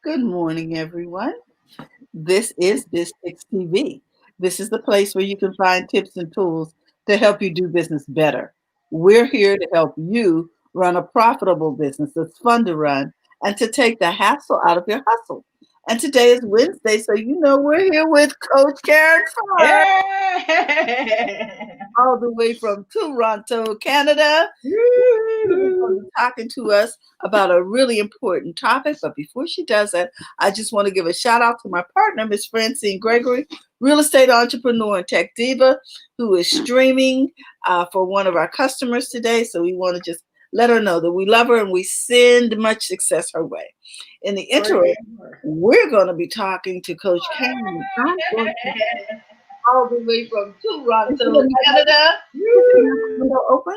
Good morning, everyone. This is BizFix TV. This is the place where you can find tips and tools to help you do business better. We're here to help you run a profitable business that's fun to run and to take the hassle out of your hustle. And today is Wednesday, so you know we're here with Coach Karen Farr, Yeah. all the way from Toronto, Canada. She's going to be talking to us about a really important topic. But before she does that, I just want to give a shout out to my partner, Miss Francine Gregory, real estate entrepreneur and tech diva, who is streaming for one of our customers today. So we want to just let her know that we love her and we send much success her way. In the interim, we're going to be talking to Coach Karen. I'm going to all the way from Toronto, Canada. Is the window open?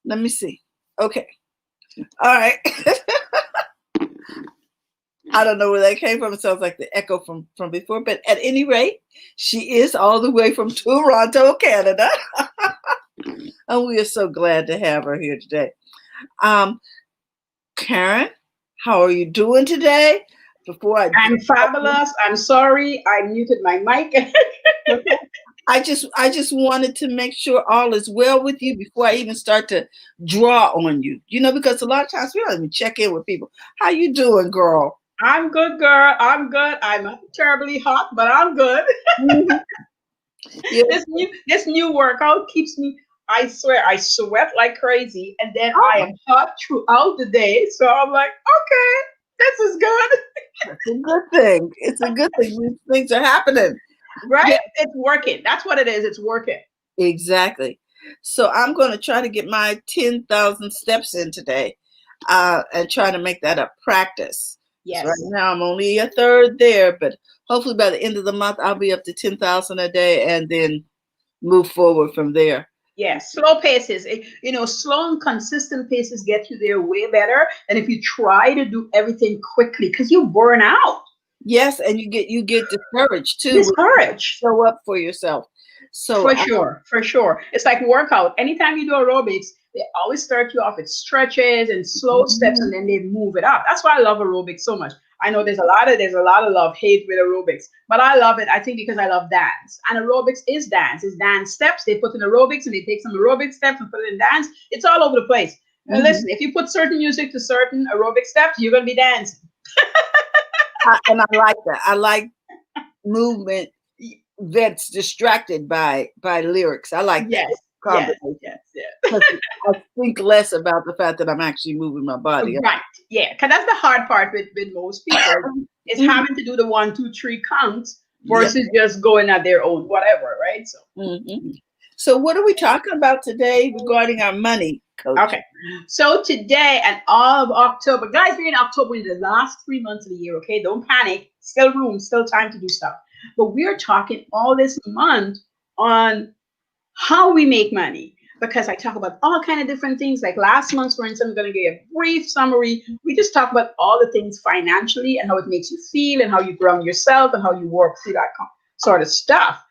Let me see. Okay. All right. I don't know where that came from. It sounds like the echo from before. But at any rate, she is all the way from Toronto, Canada. And we are so glad to have her here today. Karen, how are you doing today? I'm fabulous. I'm sorry. I muted my mic. I just wanted to make sure all is well with you before I even start to draw on you. Because a lot of times we don't even check in with people. How you doing, girl? I'm good, girl. I'm good. I'm terribly hot, but I'm good. Yeah. This new workout keeps me. I swear, I sweat like crazy, and then I am hot throughout the day. So I'm like, okay, this is good. It's a good thing. It's a good thing. These things are happening. Right? Yeah, It's working. That's what it is. It's working. exactly. So I'm going to try to get my 10,000 steps in today and try to make that a practice. So right Yes. now I'm only a third there, but hopefully by the end of the month I'll be up to 10,000 a day and then move forward from there. Yes, slow paces. Slow and consistent paces get you there way better than if you try to do everything quickly because you burn out. Yes, and you get discouraged too when you Discouraged. show up for yourself. So For sure, for sure. It's like workout. Anytime you do aerobics, they always start you off with stretches and slow steps, and then they move it up. That's why I love aerobics so much. I know there's a lot of love hate with aerobics, but I love it. I think because I love dance, and aerobics is dance. It's dance steps. They put in aerobics and they take some aerobic steps and put it in dance. It's all over the place. And mhm. listen, if you put certain music to certain aerobic steps, you're gonna be dancing. And I like that. I like movement that's distracted by lyrics. I like that Yes, yes, combination yes, yes. because I think less about the fact that I'm actually moving my body. Right. Yeah. Because that's the hard part with most people is Mhm. having to do the 1, 2, 3 counts Yeah. versus just going at their own whatever, right? So Mhm. So what are we talking about today regarding our money, Coach? okay. So today and all of October, guys, we're in October in the last 3 months of the year, okay? Don't panic. Still room, still time to do stuff. But we're talking all this month on how we make money because I talk about all kind of different things. Like last month, for instance, I'm going to give you a brief summary. We just talk about all the things financially and how it makes you feel and how you ground yourself and how you work through that sort of stuff.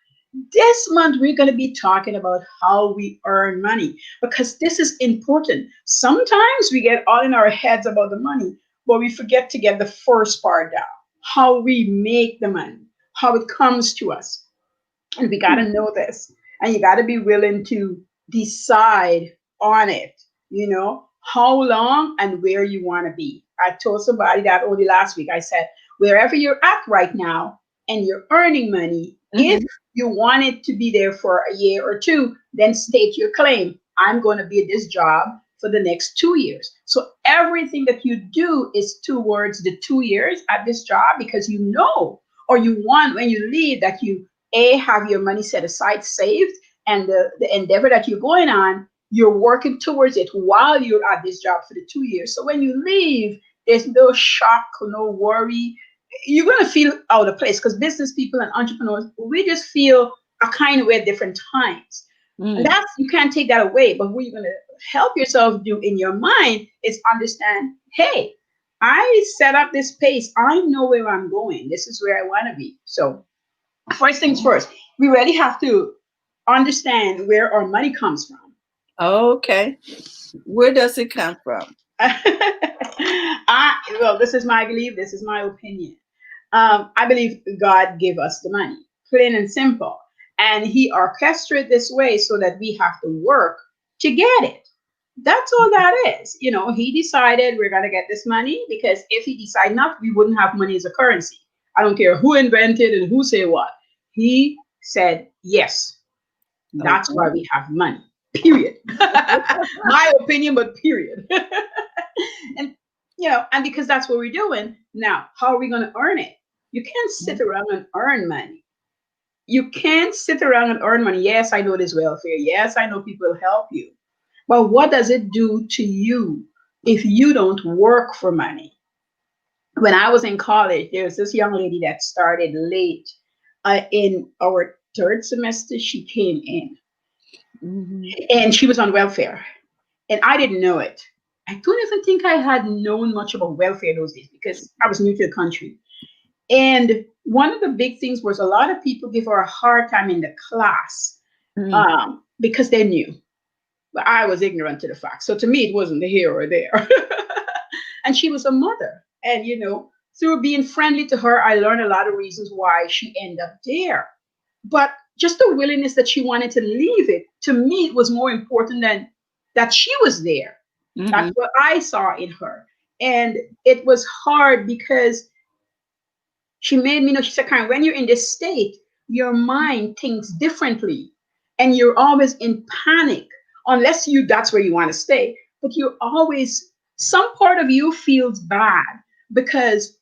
This month, we're going to be talking about how we earn money because this is important. Sometimes we get all in our heads about the money, but we forget to get the first part down, how we make the money, how it comes to us. And we got to know this. And you got to be willing to decide on it, how long and where you want to be. I told somebody that only last week. I said, wherever you're at right now and you're earning money, if Mhm. you want it to be there for a year or two, then state your claim. I'm going to be at this job for the next 2 years. So everything that you do is towards the 2 years at this job because or you want when you leave that you have your money set aside, saved, and the endeavor that you're going on, you're working towards it while you're at this job for the 2 years. So when you leave, there's no shock, no worry. You're going to feel out of place because business people and entrepreneurs, we just feel a kind of way at different times. And Mm. that's, you can't take that away. But what you're going to help yourself do in your mind is understand, hey, I set up this pace. I know where I'm going. This is where I want to be. So first things first, we really have to understand where our money comes from. Okay. Where does it come from? Well, this is my belief. This is my opinion. I believe God gave us the money, plain and simple, and He orchestrated this way so that we have to work to get it. That's all that is. He decided we're gonna get this money because if He decided not, we wouldn't have money as a currency. I don't care who invented and who say what. He said yes. That's why Okay. we have money. Period. My opinion, but period. and and because that's what we're doing now, how are we going to earn it? You can't sit around and earn money. You can't sit around and earn money. Yes, I know there's welfare. Yes, I know people will help you. But what does it do to you if you don't work for money? When I was in college, there was this young lady that started late. In our third semester, she came in Mhm. and she was on welfare. And I didn't know it. I don't even think I had known much about welfare those days because I was new to the country. And one of the big things was a lot of people give her a hard time in the class Mhm. because they knew. But I was ignorant to the fact. So to me, it wasn't here or there. And she was a mother. And, through being friendly to her, I learned a lot of reasons why she ended up there. But just the willingness that she wanted to leave it, to me, it was more important than that she was there. That's Mhm. what I saw in her. And it was hard because she made me know, she said, Karen, when you're in this state, your mind thinks differently and you're always in panic, unless that's where you want to stay. But you're always, some part of you feels bad because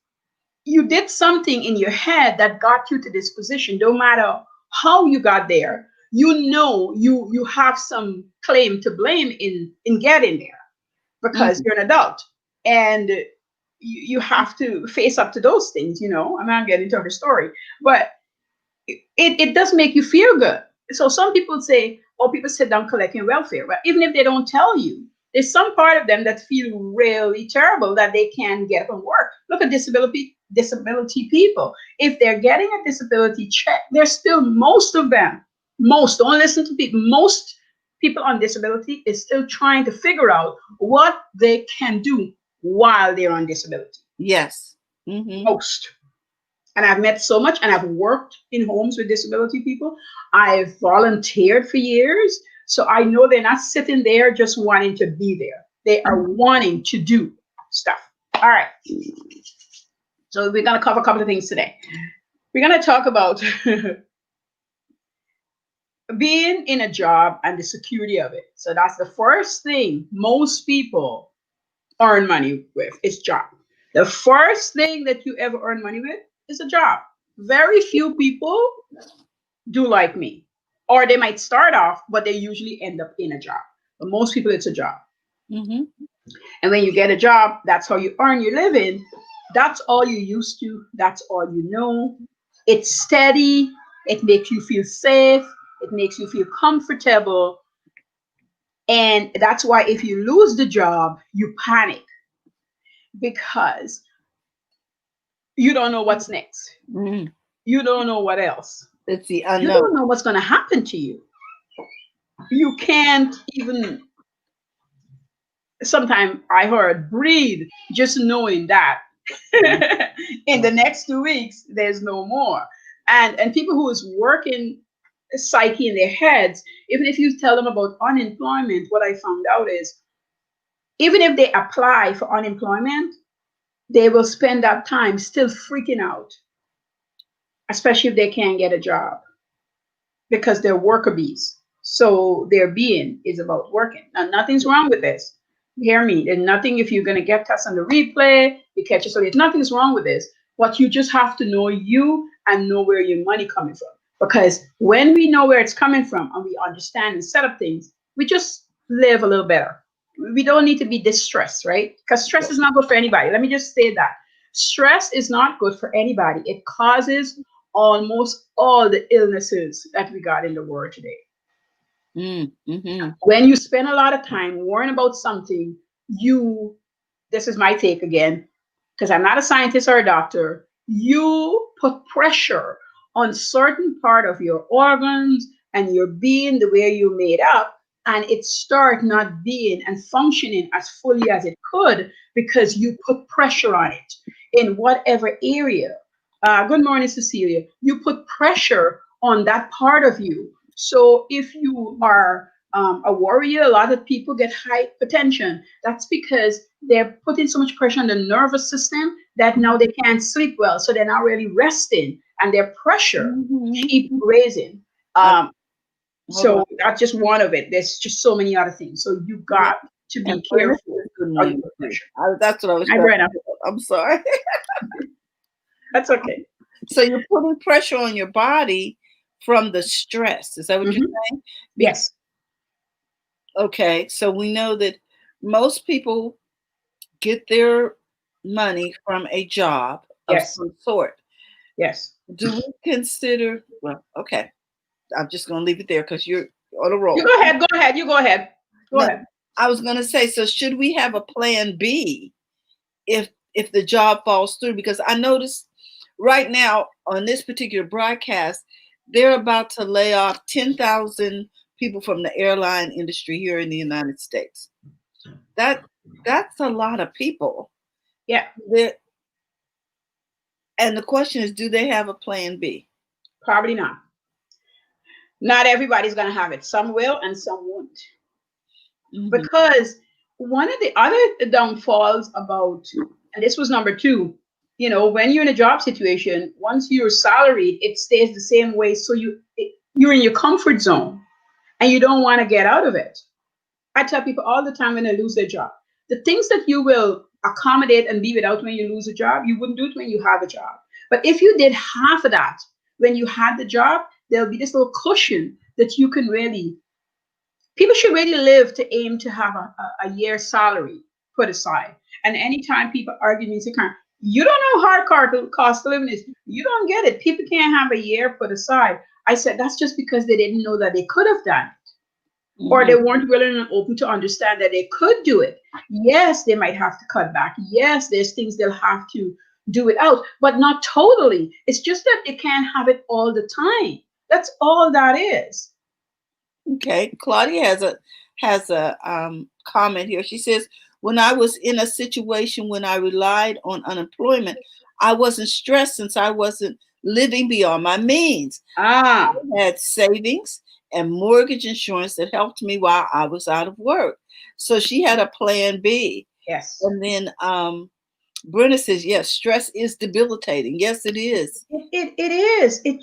you did something in your head that got you to this position. No matter how you got there, you have some claim to blame in getting there because Mhm. you're an adult and you have to face up to those things. I'm not getting into her story, but it does make you feel good. So some people say, oh, people sit down collecting welfare. But even if they don't tell you, there's some part of them that feel really terrible that they can't get from work. Look at disability people. If they're getting a disability check, there's still most of them, most, don't listen to people, most people on disability is still trying to figure out what they can do while they're on disability. Yes. Mhm. Most. And I've met so much, and I've worked in homes with disability people. I've volunteered for years. So I know they're not sitting there just wanting to be there. They are wanting to do stuff. All right. So we're going to cover a couple of things today. We're going to talk about being in a job and the security of it. So that's the first thing most people earn money with is job. The first thing that you ever earn money with is a job. Very few people do like me. Or they might start off, but they usually end up in a job. But most people, it's a job. Mhm. And when you get a job, that's how you earn your living. That's all you used to. That's all you know. It's steady. It makes you feel safe. It makes you feel comfortable. And that's why if you lose the job, you panic because you don't know what's next. Mhm. You don't know what else. It's the You unknown. don't know what's going to happen to you. You can't even sometimes I heard breathe, just knowing that in the next 2 weeks there's no more. And people who is working psyche in their heads, even if you tell them about unemployment, what I found out is even if they apply for unemployment, they will spend that time still freaking out, especially if they can't get a job because they're worker bees. So their being is about working. Now, nothing's wrong with this. Hear me. There's nothing, if you're going to get us on the replay, you catch us. So there's nothing's wrong with this. But you just have to know you and know where your money coming from. Because when we know where it's coming from and we understand and set up things, we just live a little better. We don't need to be distressed, right? Because stress is not good for anybody. Let me just say that. Stress is not good for anybody. It causes almost all the illnesses that we got in the world today. Mhm. When you spend a lot of time worrying about something, you, this is my take again, because I'm not a scientist or a doctor, you put pressure on certain part of your organs and your being, the way you're made up. and it start not being and functioning as fully as it could because you put pressure on it in whatever area. Good morning, Cecilia. You put pressure on that part of you. So if you are a warrior, a lot of people get hypertension. That's because they're putting so much pressure on the nervous system that now they can't sleep well. So they're not really resting, and their pressure keep raising. Uh, Um, Hold on. so that's just one of it. There's just so many other things. So you Yeah. got to And be Brenna careful says good how you morning put too. pressure. That's what I was Hi, trying to Brenna. do. I'm sorry. That's okay. So you're putting pressure on your body from the stress. Is that what you're Hmm. saying? Yes. Okay, so we know that most people get their money from a job of Yes. some sort. Yes. Do we consider, well, okay, I'm just going to leave it there because you're on a You roll. go ahead. Go ahead. You go ahead. Go No, ahead. I was going to say, so should we have a plan B if the job falls through? Because I noticed right now on this particular broadcast, they're about to lay off 10,000 people from the airline industry here in the United States. That's a lot of people. Yeah. And the question is, do they have a plan B? Probably not. Not everybody's going to have it. Some will and some won't. Mm-hmm. Because one of the other downfalls about, and this was number two, when you're in a job situation, once you're salaried, it stays the same way. So you're in your comfort zone and you don't want to get out of it. I tell people all the time when they lose their job, the things that you will accommodate and be without when you lose a job, you wouldn't do it when you have a job. But if you did half of that when you had the job, there'll be this little cushion that you can really, people should really live to aim to have a year's salary put aside. And anytime people argue me, say, you don't know how hard cost of living is. You don't get it. People can't have a year put aside. I said, that's just because they didn't know that they could have done it. Or they weren't willing and open to understand that they could do it. Yes, they might have to cut back. Yes, there's things they'll have to do it out, but not totally. It's just that they can't have it all the time. That's all that is. Okay, Claudia has a comment here. She says, "When I was in a situation when I relied on unemployment, I wasn't stressed since I wasn't living beyond my means. I had savings and mortgage insurance that helped me while I was out of work." So she had a plan B. Yes. And then Brenna says, yes, stress is debilitating. Yes, it is. It is. It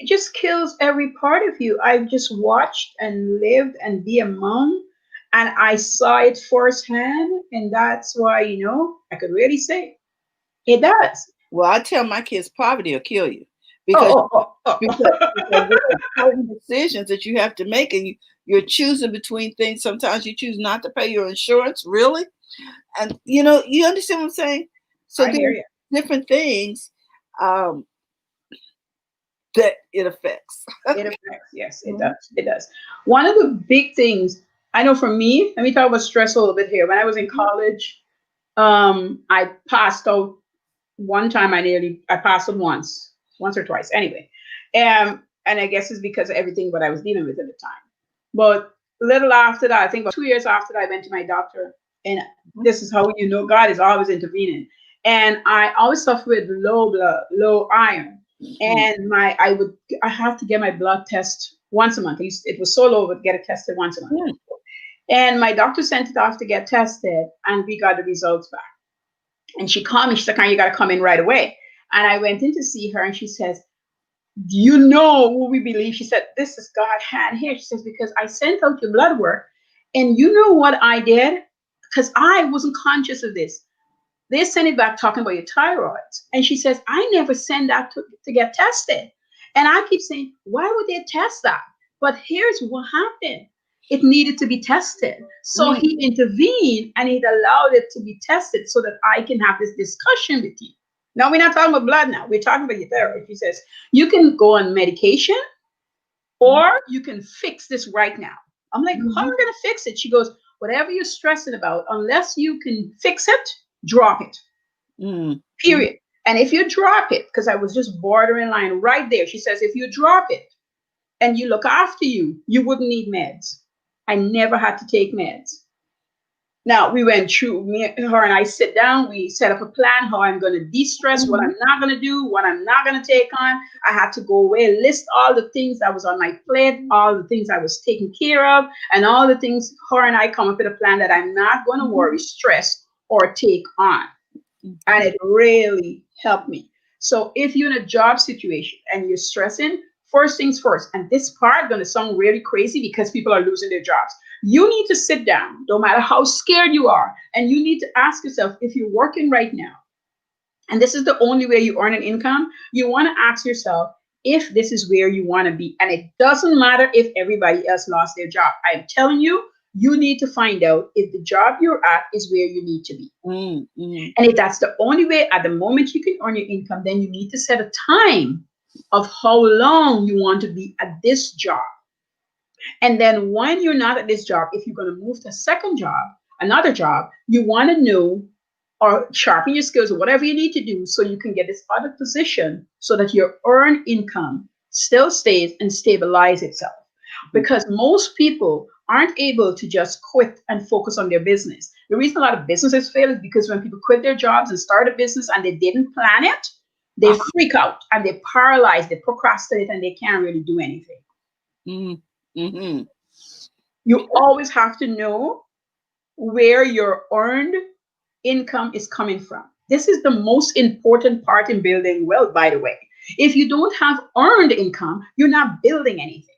just kills every part of you. I've just watched and lived and be among, and I saw it firsthand, and that's why I could really say it does. Well, I tell my kids, poverty will kill you because because there are certain decisions that you have to make, and you're choosing between things. Sometimes you choose not to pay your insurance, really, and you understand what I'm saying. So I hear you. different things that it affects. It affects. Yes, it does. It does. One of the big things I know for me, let me talk about stress a little bit here. When I was in college, I passed out one time. I passed out once or twice. Anyway, and I guess it's because of everything what I was dealing with at the time. But a little after that, I think about 2 years after that, I went to my doctor, and this is how God is always intervening. And I always suffer with low blood, low iron. And I have to get my blood test once a month. It was so low, but get it tested once a month. And my doctor sent it off to get tested, and we got the results back. And she called me. She said, you got to come in right away. And I went in to see her, and she says, do you know who we believe? She said, this is God hand here. She says, because I sent out your blood work, and you know what I did? Because I wasn't conscious of this. They sent it back talking about your thyroid. And she says, I never send that to get tested. And I keep saying, why would they test that? But here's what happened. It needed to be tested. So he intervened and he allowed it to be tested so that I can have this discussion with you. Now, we're not talking about blood now. We're talking about your thyroid. She says, you can go on medication or you can fix this right now. I'm like, how am I going to fix it? She goes, whatever you're stressing about, unless you can fix it, drop it. Period. And if you drop it, because I was just bordering line right there, she says, if you drop it and you look after you, you wouldn't need meds. I never had to take meds. Now we went through, her and I sit down, we set up a plan how I'm going to de-stress, what Mhm. I'm not going to do, what I'm not going to take on. I had to go away, list all the things that was on my plate, all the things I was taking care of, and all the things. Her and I come up with a plan that I'm not going to worry, stress, or take on. And it really helped me. So if you're in a job situation and you're stressing, first things first, and this part gonna sound really crazy because people are losing their jobs. You need to sit down, no matter how scared you are, and you need to ask yourself if you're working right now, and this is the only way you earn an income, you want to ask yourself if this is where you want to be. And it doesn't matter if everybody else lost their job. I'm telling you, you need to find out if the job you're at is where you need to be. Mm-hmm. And if that's the only way at the moment you can earn your income, then you need to set a time of how long you want to be at this job. And then when you're not at this job, if you're going to move to a second job, another job, you want to know or sharpen your skills or whatever you need to do so you can get this other position so that your earned income still stays and stabilize itself. Because most people aren't able to just quit and focus on their business. The reason a lot of businesses fail is because when people quit their jobs and start a business and they didn't plan it, they freak out and they paralyze, they procrastinate, and they can't really do anything. Mm-hmm. You always have to know where your earned income is coming from. This is the most important part in building wealth, by the way. If you don't have earned income, you're not building anything.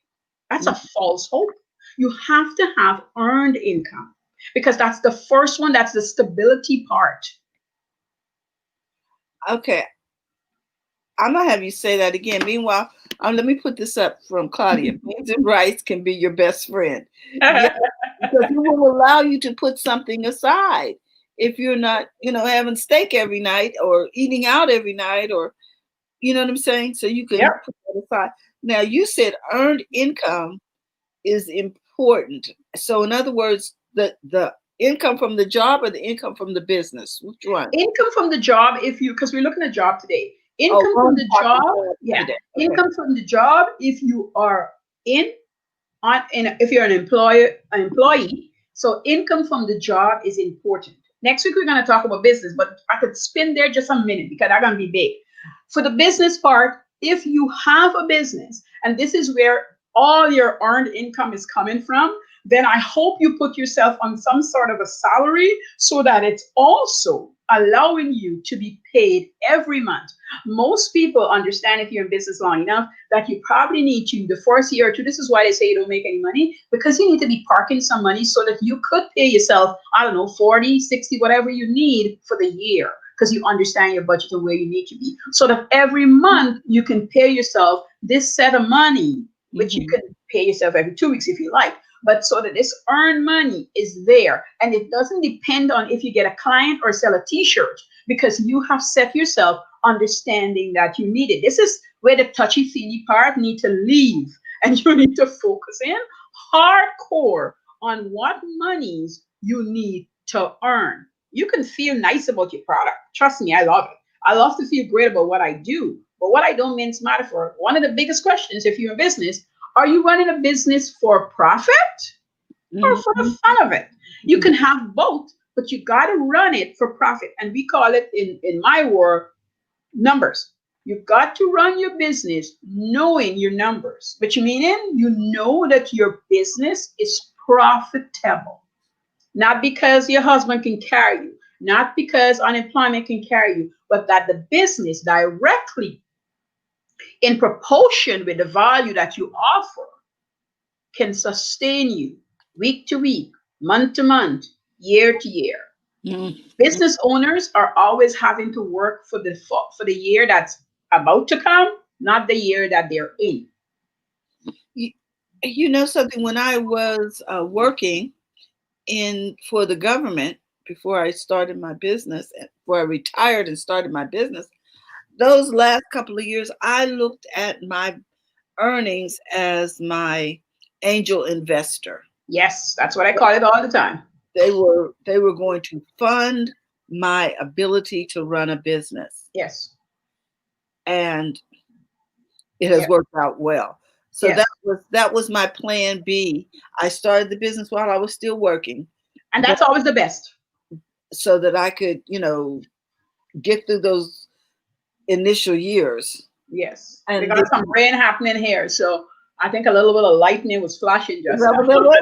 That's a false hope. You have to have earned income because that's the first one, that's the stability part. Okay, I'm gonna have you say that again. Meanwhile, let me put this up from Claudia. Beans and rice can be your best friend. Yeah, because it will allow you to put something aside. If you're not, having steak every night or eating out every night, or you know what I'm saying, so you can Yep. put that aside. Now you said earned income is important. So in other words, the income from the job or the income from the business, which one? Income from the job, if you, because we're looking at job today. Oh, Income we're from only the talking job, about yeah. today. Okay. Income from the job, if you are if you're an employee. So income from the job is important. Next week we're going to talk about business, but I could spin there just a minute because I'm going to be big. For the business part, if you have a business and this is where all your earned income is coming from, then I hope you put yourself on some sort of a salary so that it's also allowing you to be paid every month. Most people understand if you're in business long enough that you probably need to, the first year or two, this is why they say you don't make any money, because you need to be parking some money so that you could pay yourself, I don't know, 40, 60, whatever you need for the year, because you understand your budget and where you need to be. So that every month you can pay yourself this set of money, which you can pay yourself every 2 weeks if you like. But so that this earned money is there. And it doesn't depend on if you get a client or sell a t-shirt, because you have set yourself understanding that you need it. This is where the touchy-feely part need to leave. And you need to focus in hardcore on what monies you need to earn. You can feel nice about your product. Trust me, I love it. I love to feel great about what I do. But what I don't mince matter for, one of the biggest questions if you're in business, are you running a business for profit or for the fun of it? You can have both, but you got to run it for profit. And we call it in my world numbers. You've got to run your business knowing your numbers, which meaning you know that your business is profitable. Not because your husband can carry you, not because unemployment can carry you, but that the business directly in proportion with the value that you offer can sustain you week to week, month to month, year to year. Business owners are always having to work for the year that's about to come, not the year that they're in. You know something, when I was working for the government before I started my business, before I retired and started my business, those last couple of years, I looked at my earnings as my angel investor. Yes, that's what I call it all the time. They were going to fund my ability to run a business. Yes. And it has worked out well. So Yes. that was my plan B. I started the business while I was still working, And but that's always the best. so that I could, get through those initial years. Yes. We And got some rain happening here. So I think a little bit of lightning was flashing is just that what that now. was?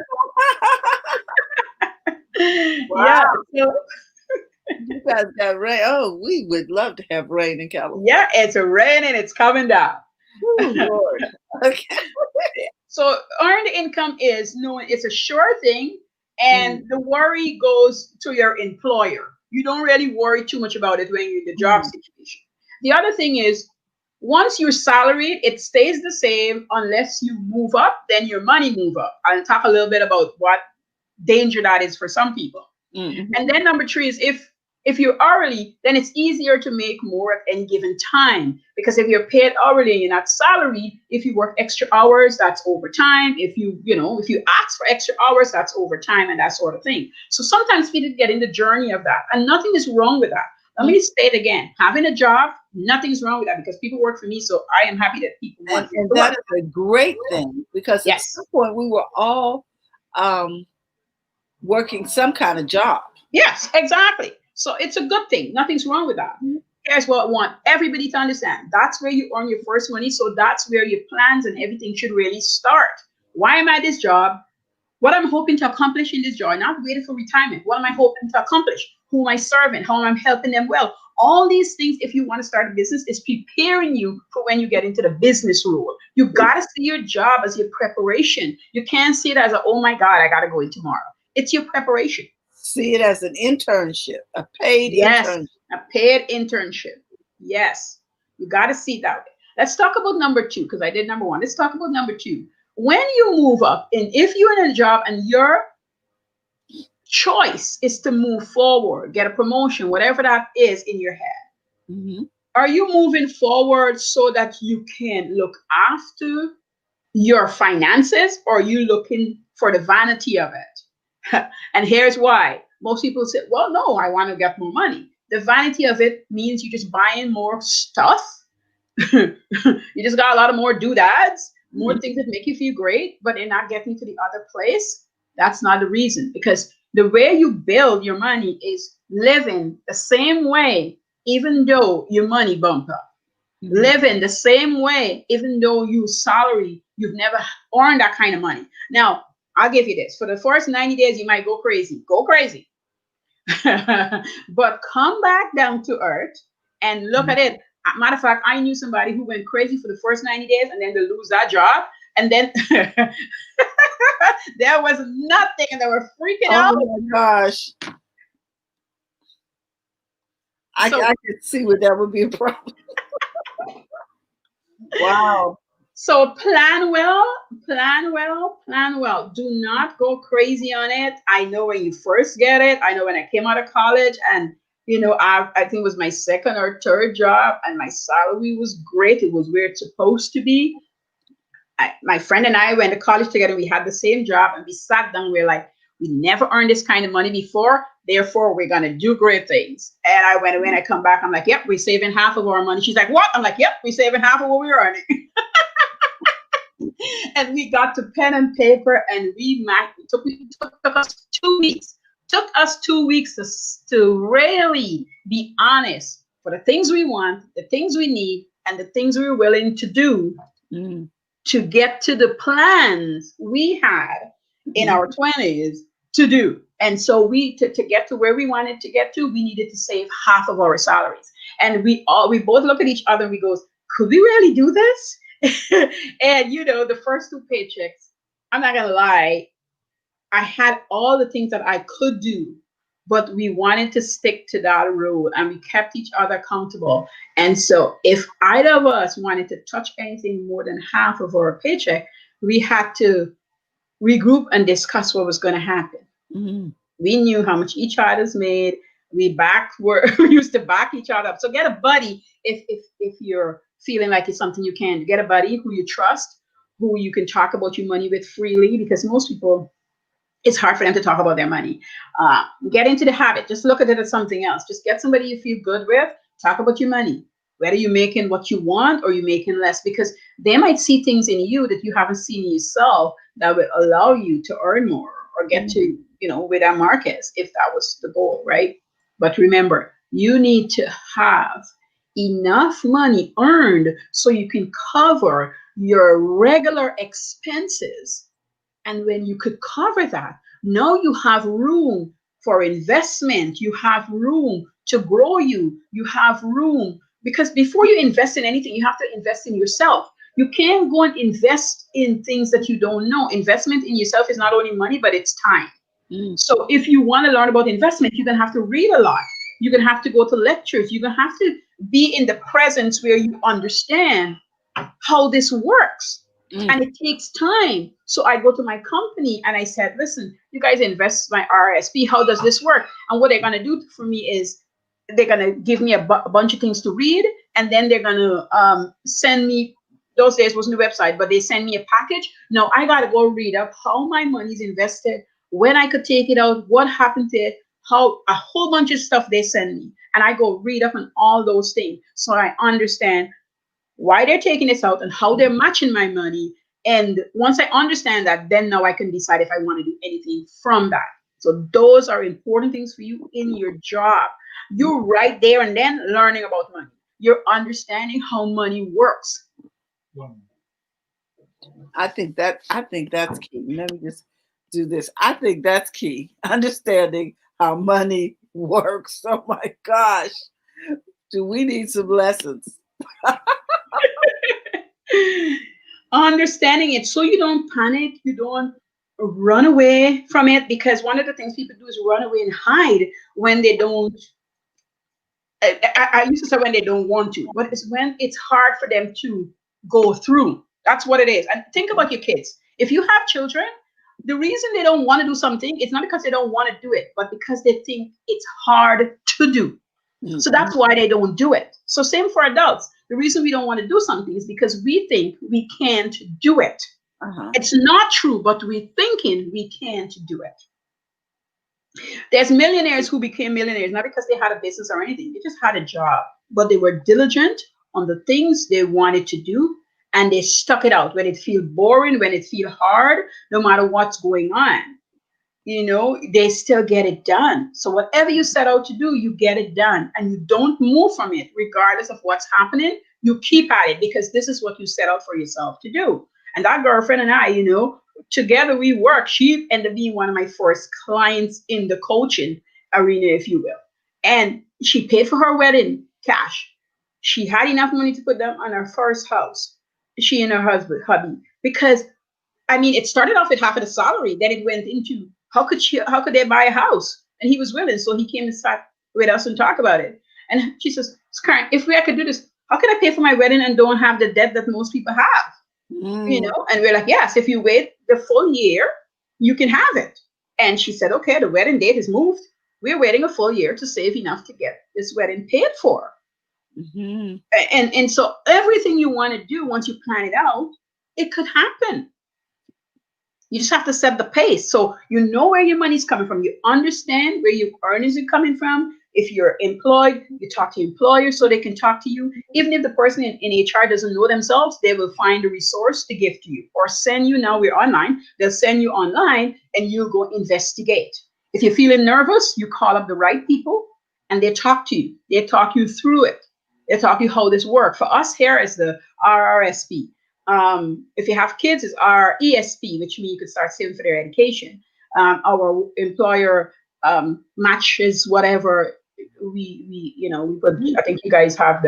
Yeah. Wow, So you guys got rain. Oh, we would love to have rain in California. yeah, it's raining, it's coming down. Oh, Lord. Okay. So earned income is knowing it's a sure thing, and Mm, the worry goes to your employer. You don't really worry too much about it when you're in the job mm, situation. The other thing is, once you're salaried, it stays the same unless you move up, then your money move up. I'll talk a little bit about what danger that is for some people. And mhm, then number three is if you're hourly, then it's easier to make more at any given time. Because if you're paid hourly and you're not salaried, if you work extra hours, that's overtime. If you ask for extra hours, that's overtime and that sort of thing. So sometimes people get in the journey of that, and nothing is wrong with that. Let mm. me say it again. Having a job, nothing's wrong with that because people work for me. So I am happy that people And want me and to that work. is a great thing because at Yes. some point we were all um, working some kind of job. Yes, exactly. So it's a good thing. Nothing's wrong with that. Here's what I want everybody to understand. That's where you earn your first money. So that's where your plans and everything should really start. Why am I at this job? What I'm hoping to accomplish in this job, not waiting for retirement. What am I hoping to accomplish? Who am I serving? How am I helping them well? All these things, if you want to start a business, is preparing you for when you get into the business role. You got to see your job as your preparation. You can't see it as a, oh my God, I got to go in tomorrow. It's your preparation. See it as an internship, a paid Yes, internship. a paid internship. Yes, you got to see that way. Let's talk about number two because I did number one. Let's talk about number two. When you move up, and if you're in a job and your choice is to move forward, get a promotion, whatever that is in your head, Mhm. are you moving forward so that you can look after your finances, or are you looking for the vanity of it? And here's why. Most people say, well, no, I want to get more money. The vanity of it means you're just buying more stuff. You just got a lot of more doodads, more things that make you feel great, but they're not getting to the other place. That's not the reason. Because the way you build your money is living the same way, even though your money bump up. Mhm. Living the same way, even though you salary, you've never earned that kind of money. Now, I'll give you this. For the first 90 days, you might go crazy. Go crazy. But come back down to earth and look at it. Matter of fact, I knew somebody who went crazy for the first 90 days and then they lose that job. And then there was nothing and they were freaking Oh out. my gosh. So I could see where that would be a problem. Wow. So plan well, plan well, plan well. Do not go crazy on it. I know when you first get it. I know when I came out of college and I think it was my second or third job and my salary was great. It was where it's supposed to be. My friend and I went to college together. We had the same job and we sat down. We're like, we never earned this kind of money before. Therefore, we're gonna do great things. And I went when I come back, I'm like, yep, we're saving half of our money. She's like, what? I'm like, yep, we're saving half of what we're earning. And we got to pen and paper and we mapped. Took us 2 weeks. Took us 2 weeks to really be honest for the things we want, the things we need, and the things we're willing to do Mm, to get to the plans we had in mm, our 20s to do. And so to get to where we wanted to get to, we needed to save half of our salaries. And we both look at each other and we goes, could we really do this? And the first two paychecks, I'm not gonna lie, I had all the things that I could do, but we wanted to stick to that rule and we kept each other accountable. And so if either of us wanted to touch anything more than half of our paycheck, we had to regroup and discuss what was going to happen. mm. We knew how much each other's made. We used to back each other up. So get a buddy if you're feeling like it's something you can. Get a buddy who you trust, who you can talk about your money with freely, because most people it's hard for them to talk about their money. Get into the habit. Just look at it as something else. Just get somebody you feel good with. Talk about your money. whether you're making what you want or you're making less, because they might see things in you that you haven't seen in yourself that will allow you to earn more or get to, Mhm. where that mark is, if that was the goal, right? But remember, you need to have enough money earned so you can cover your regular expenses. And when you could cover that, now you have room for investment. You have room to grow you. You have room because before you invest in anything, you have to invest in yourself. You can't go and invest in things that you don't know. Investment in yourself is not only money, but it's time. Mm. So if you want to learn about investment, you're gonna have to read a lot. You're gonna have to go to lectures. You're gonna have to be in the presence where you understand how this works. Mm. And it takes time. So I go to my company and I said, listen, you guys invest my RSP. How does this work? And what they're going to do for me is they're going to give me a bunch of things to read. And then they're going to send me, those days wasn't a website, but they send me a package. Now I got to go read up how my money's invested, when I could take it out, what happened to it, how a whole bunch of stuff they send me. And I go read up on all those things so I understand why they're taking this out and how they're matching my money. And once I understand that, then now I can decide if I want to do anything from that. So those are important things for you in your job. You're right there and then learning about money. You're understanding how money works. I think that's key. Let me just do this. I think that's key. Understanding how money works. Oh my gosh. Do we need some lessons? Understanding it so you don't panic, you don't run away from it, because one of the things people do is run away and hide when they don't. I used to say when they don't want to, but it's when it's hard for them to go through. That's what it is. And think about your kids. If you have children, the reason they don't want to do something, it's not because they don't want to do it, but because they think it's hard to do. So Mhm. that's why they don't do it. So same for adults. The reason we don't want to do something is because we think we can't do it. Uh-huh. It's not true, but we're thinking we can't do it. There's millionaires who became millionaires not because they had a business or anything. They just had a job, but they were diligent on the things they wanted to do, and they stuck it out when it feel boring, when it feel hard, no matter what's going on. They still get it done. So whatever you set out to do, you get it done, and you don't move from it regardless of what's happening. You keep at it because this is what you set out for yourself to do. And that girlfriend and I, together we work. She ended up being one of my first clients in the coaching arena, if you will. And she paid for her wedding cash. She had enough money to put down on her first house, she and her hubby, because it started off with half of the salary. Then it went into how could they buy a house? And he was willing, so he came and sat with us and talk about it. And she says, Karen, if I could do this, how can I pay for my wedding and don't have the debt that most people have? Mm. And we're like, yes, if you wait the full year, you can have it. And she said, okay, the wedding date is moved. We're waiting a full year to save enough to get this wedding paid for. Mhm. And so everything you want to do, once you plan it out, it could happen. You just have to set the pace. So you know where your money's coming from. You understand where your earnings are coming from. If you're employed, you talk to your employer so they can talk to you. Even if the person in HR doesn't know themselves, they will find a resource to give to you or send you. Now we're online. They'll send you online and you go investigate. If you're feeling nervous, you call up the right people and they talk to you. They talk you through it. They talk you how this works. For us here is the RRSP. If you have kids, it's our ESP, which means you could start saving for their education. Our employer matches whatever we put. I think you guys have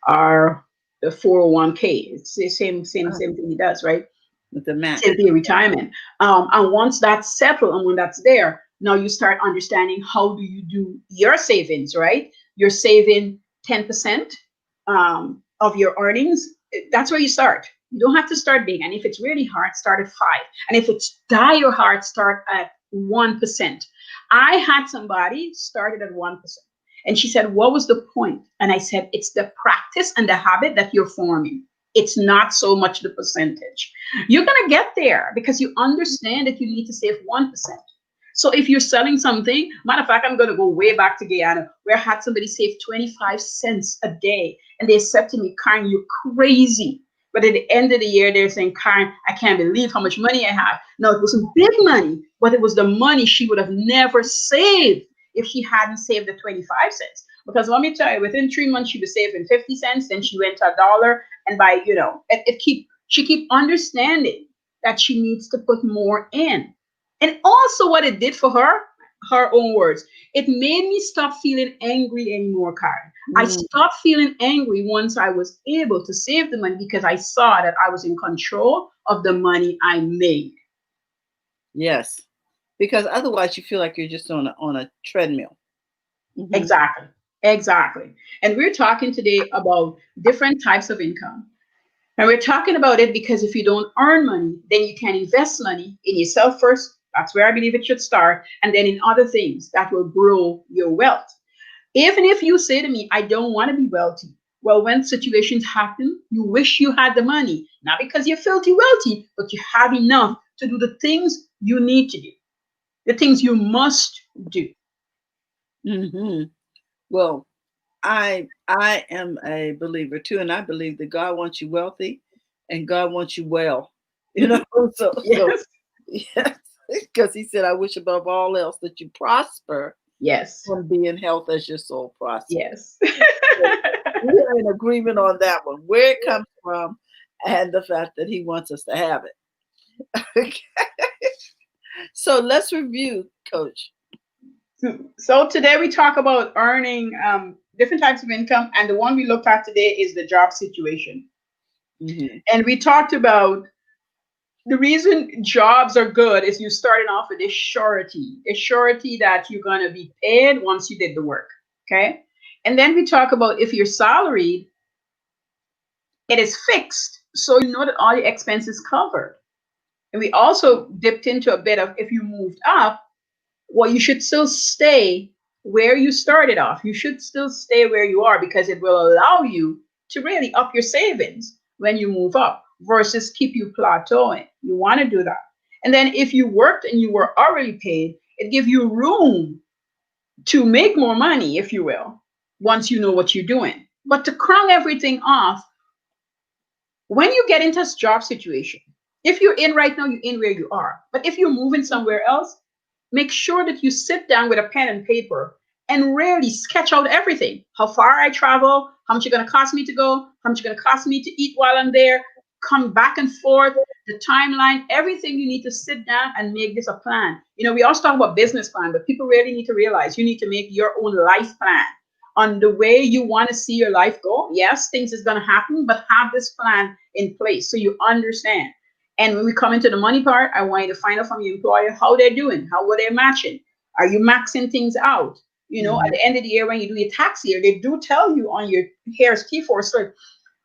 our the 401k. It's the same thing he does, right? With the match. Till the retirement. And once that's settled and when that's there, now you start understanding how do you do your savings, right? You're saving 10% of your earnings. That's where you start. You don't have to start big. And if it's really hard, start at 5. And if it's dire hard, start at 1%. I had somebody started at 1%. And she said, what was the point? And I said, it's the practice and the habit that you're forming. It's not so much the percentage. You're going to get there because you understand that you need to save 1%. So if you're selling something, matter of fact, I'm going to go way back to Guyana where I had somebody save 25 cents a day. and they said to me, Karen, you're crazy. But at the end of the year, they're saying, Karen, I can't believe how much money I have. No, it wasn't big money, but it was the money she would have never saved if she hadn't saved the 25 cents. Because let me tell you, within 3 months, she was saving 50 cents, then she went to a dollar. And by, she keep understanding that she needs to put more in. And also what it did for her own words, it made me stop feeling angry anymore, Karen. I Mm, stopped feeling angry once I was able to save the money because I saw that I was in control of the money I made. yes, because otherwise you feel like you're just on a treadmill. Hmm. Exactly. Exactly. And we're talking today about different types of income. And we're talking about it because if you don't earn money, then you can invest money in yourself first. That's where I believe it should start. And then in other things that will grow your wealth. Even if you say to me, I don't want to be wealthy. Well, when situations happen, you wish you had the money, not because you're filthy wealthy, but you have enough to do the things you need to do, the things you must do. Hmm. Well, I am a believer too, and I believe that God wants you wealthy, and God wants you well. You know, so Yes. yes, because He said, "I wish above all else that you prosper Yes. and be in health as your soul prospers." Yes. So we are in agreement on that one, where it comes from, and the fact that He wants us to have it. So let's review, Coach. So today we talk about earning different types of income, and the one we looked at today is the job situation. Hmm. And we talked about the reason jobs are good is you starting off with a surety that you're going to be paid once you did the work. Okay. And then we talk about if you're salaried, it is fixed. So you know that all your expenses covered. And we also dipped into a bit of if you moved up, well, you should still stay where you started off. You should still stay where you are because it will allow you to really up your savings when you move up versus keep you plateauing. You want to do that. And then if you worked and you were already paid, it gives you room to make more money, if you will, once you know what you're doing. But to crown everything off, when you get into a job situation, if you're in right now, you're in where you are. But if you're moving somewhere else, make sure that you sit down with a pen and paper and really sketch out everything. How far I travel, how much it's going to cost me to go, how much it's going to cost me to eat while I'm there, come back and forth, the timeline, everything you need to sit down and make this a plan. We also talk about business plan, but people really need to realize you need to make your own life plan on the way you want to see your life go. Yes, things is going to happen, but have this plan in place so you understand. And when we come into the money part, I want you to find out from your employer how they're doing, how were they matching? Are you maxing things out? At Hmm. the end of the year, when you do your tax year, they do tell you on your Harris T4 slip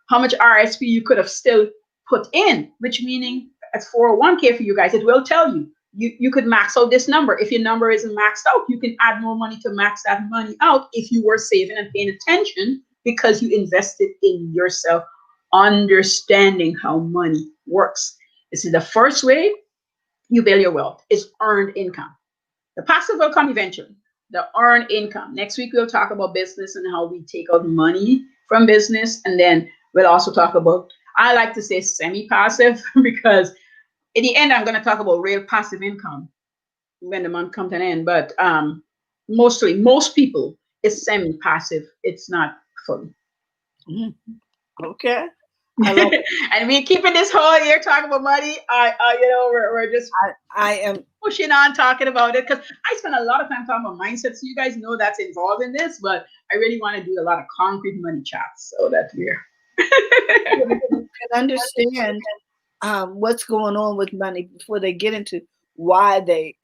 how much RSP you could have still put in, which meaning as 401k for you guys, it will tell you. You could max out this number. If your number isn't maxed out, you can add more money to max that money out if you were saving and paying attention because you invested in yourself, understanding how money works. This is the first way you build your wealth is earned income. The passive will come eventually. The earned income. Next week we'll talk about business and how we take out money from business, and then we'll also talk about. I like to say semi-passive because in the end I'm going to talk about real passive income when the month comes to an end. But mostly most people it's semi-passive. It's not fully. Hmm. Okay. I like. And we keeping this whole year talking about money. We're just I am. pushing on talking about it because I spend a lot of time talking about mindset. So you guys know that's involved in this, but I really want to do a lot of concrete money chats so that we're Can understand what's going on with money before they get into why they.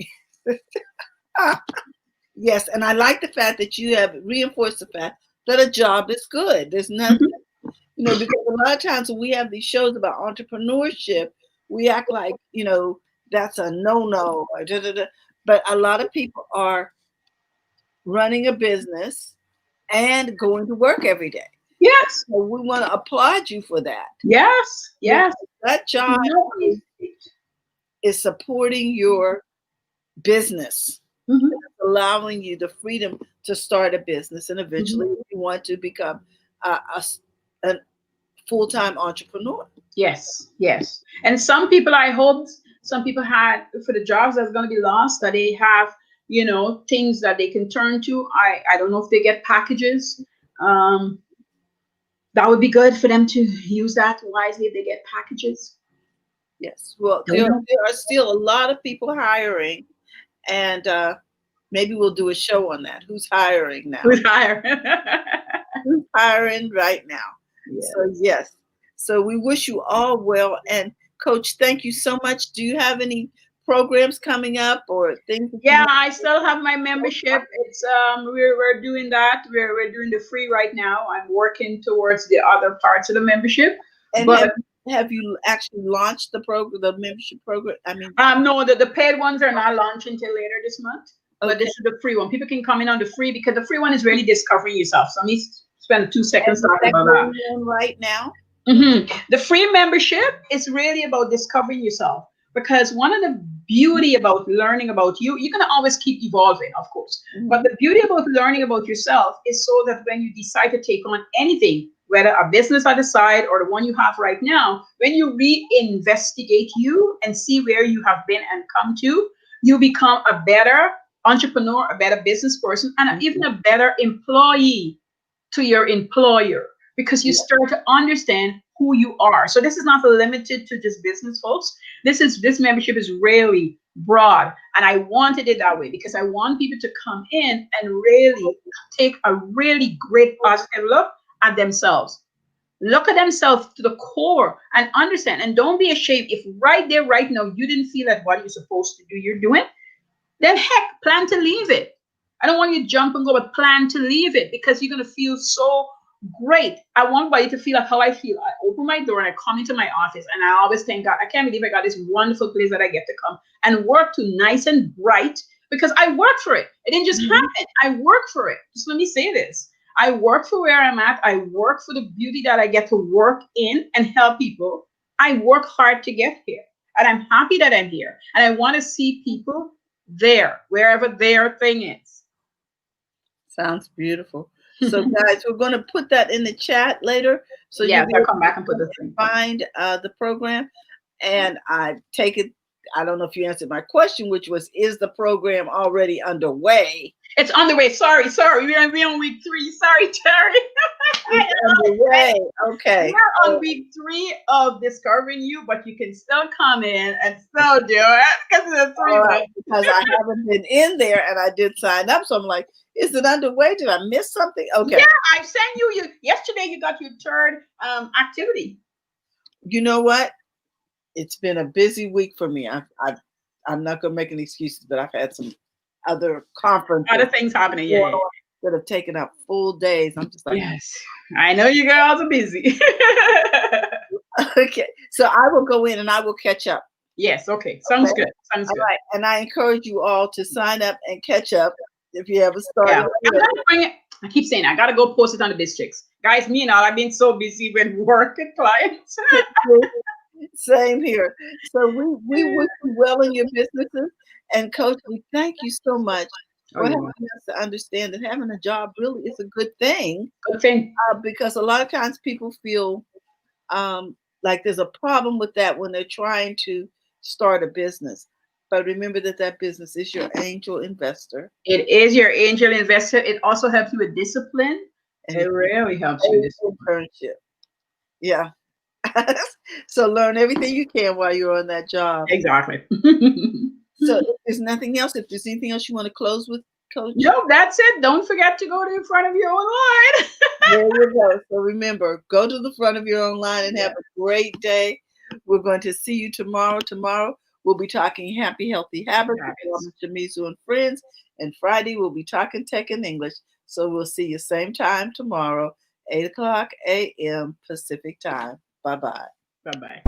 Yes, and I like the fact that you have reinforced the fact that a job is good. There's nothing, Mhm. because a lot of times when we have these shows about entrepreneurship, we act like, that's a no-no. Or da, da, da. But a lot of people are running a business and going to work every day. Yes, So we want to applaud you for that yes, because yes. that job No, is supporting your business, mhm, allowing you the freedom to start a business and mhm. eventually if you want to become a a full-time entrepreneur. Yes, yes. And some people, I hope, some people had for the jobs that's going to be lost, that they have, things that they can turn to. I don't know if they get packages. Um, that would be good for them to use that wisely if they get packages. Yes. Well, Don't there know. are still a lot of people hiring, and maybe we'll do a show on that. Who's hiring now? Who's higher? Who's hiring right now? So Yes. yes. So we wish you all well. And Coach, thank you so much. Do you have any programs coming up or things that you Yeah, want I still have my membership. It's we're doing that. We're doing the free right now. I'm working towards the other parts of the membership. and But have you actually launched the program, the membership program? I mean, no, the paid ones are not launching until later this month. But okay. this is the free one. People can come in on the free because the free one is really discovering yourself. So let me spend 2 seconds And is talking that about that. going on right now? The free membership is really about discovering yourself, because one of the beauty about learning about you, you're going to always keep evolving, of course. But the beauty about learning about yourself is so that when you decide to take on anything, whether a business on the side or the one you have right now, when you reinvestigate you and see where you have been and come to, you become a better entrepreneur, a better business person, and even a better employee to your employer, because you start to understand who you are. So this is not limited to just business folks. This membership is really broad, and I wanted it that way because I want people to come in and really take a really great positive look at themselves. Look at themselves to the core and understand, and don't be ashamed if right there, right now, you didn't feel that what you're supposed to do, you're doing, then heck, plan to leave it. I don't want you to jump and go, but plan to leave it, because you're going to feel so great. I want everybody to feel like how I feel. I open my door and I come into my office, and I always thank God. I can't believe I got this wonderful place that I get to come and work to, nice and bright, because I work for it. It didn't just happen. I work for it. Just let me say this. I work for where I'm at. I work for the beauty that I get to work in and help people. I work hard to get here, and I'm happy that I'm here. And I want to see people there, wherever their thing is. Sounds beautiful. So guys, we're going to put that in the chat later. So Yeah, you'll be I'll able come back and to put the thing. find the program. And I take it, I don't know if you answered my question, which was, is the program already underway? It's underway. Sorry. We're on week 3. Sorry, Terry. It's underway. Okay. We're on week 3 of discovering you, but you can still come in and still do it because it's 3 months. Because I haven't been in there and I did sign up. So I'm like, is it underway? Did I miss something? Okay. Yeah, I sent you yesterday. You got your third activity. You know what? It's been a busy week for me. I'm not going to make any excuses, but I've had some other conferences, Other things happening, yeah. that have taken up full days. I'm just like, yes, I know you girls are busy. okay, so I will go in and I will catch up. Yes, okay, sounds good. Sounds good. All right, and I encourage you all to sign up and catch up if you ever started. Yeah. I'm gonna bring it. I keep saying I gotta go post it on the Biz Chicks. Guys, me and all, I've been so busy with work and clients. Same here. So we wish you well in your businesses. And Coach, we thank you so much for helping us to understand that having a job really is a good thing. Good thing. Because a lot of times people feel like there's a problem with that when they're trying to start a business. But remember that business is your angel investor. It is your angel investor. It also helps you with discipline. And it really helps you with internship. Yeah. So learn everything you can while you're on that job. Exactly. So if there's nothing else, if there's anything else you want to close with, Coach? No, that's it. Don't forget to go to the front of your own line. There you go. So remember, go to the front of your own line and have a great day. We're going to see you tomorrow. Tomorrow we'll be talking happy, healthy habits with Shamizu and friends. And Friday we'll be talking tech and English. So we'll see you same time tomorrow, 8:00 a.m. Pacific time. Bye-bye. Bye-bye.